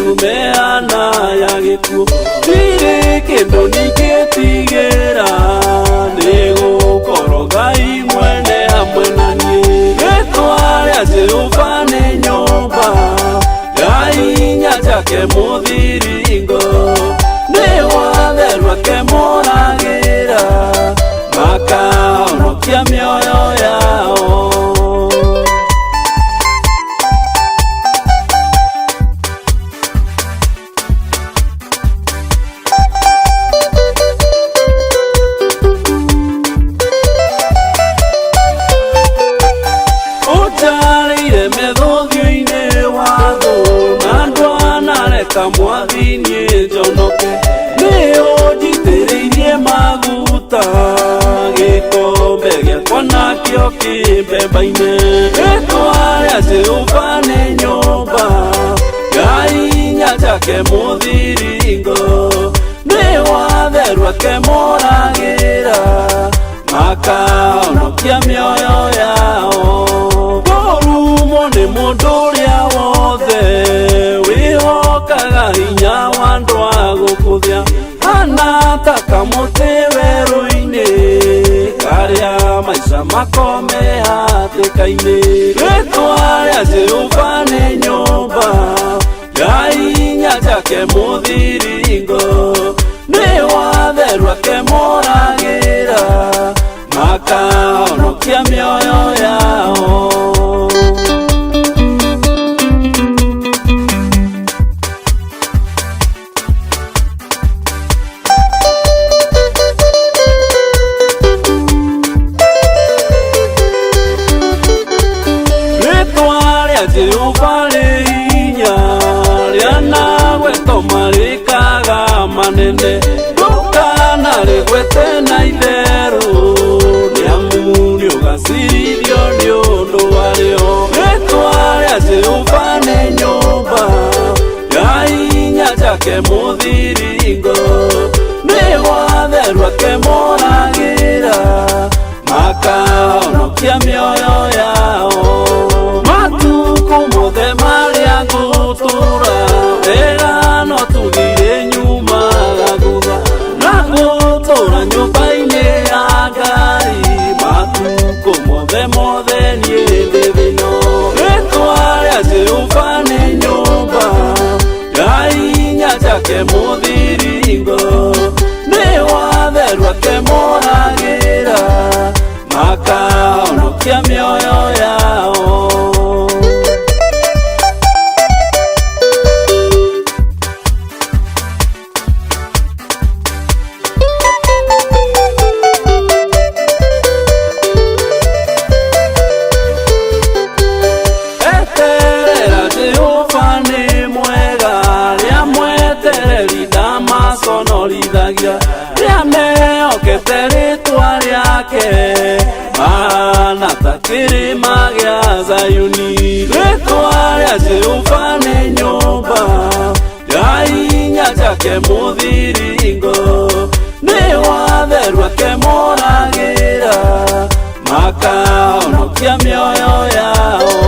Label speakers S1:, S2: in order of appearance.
S1: ndumeana ya gikuo ndiri kindu ningitigera nigukorwo Ngai mwene hamwe nanie ritwa ria Jehova ni nyumba ya hinya njake muthiringo ni wathe rwake moragira makahonokia mioyo yao. Utarire methuthio-ini watho na ndwanareka mwathini njonoke ni unjitiriirie maguta gikombe giakwa nakio kimbemba-ini ritwa ria Jehova ni nyumba ya hinya njake muthiringo ni wathe rwake moragira makahonokia mioyo yao. Ngorumo ni mundu uria wothe wihokaga hinya wa ndwa gukuthia hana ta kamuti weru-ini karia maica makome hatika-ini ritwa ria Jehova ni nyumba ya hinya njake muthiringo ni wathe rwake moragira makahonokia mioyo yao. Ritwa ria Jehova ri hinya riana gwetoma rikaga manene ndukanarigwete na itheru niamu niugacirithio ni undu wario ritwa ria Jehova ni nyumba ya hinya njake muthiringo ni wathe rwake moragira makahonokia mioyo yao. Matuku mothe maria ngutura wega no tugire nyuma thutha na gutura nyumba-ini ya Ngai matuku mothe nie ndi thino ritwa ria Jehova ni nyumba ya hinya njake muthiringo ni wathe rwake moragira makahonokia mioyo yao. Eterera Jehova ni mwega ria mwetereri ndamaconorithagia ria mehokete ritwa riake mahana ta kirima gia Zayuni ritwa ria Jehova ni nyumba ya hinya njake muthiringo ni wathe rwake moragira makahonokia mioyo yao.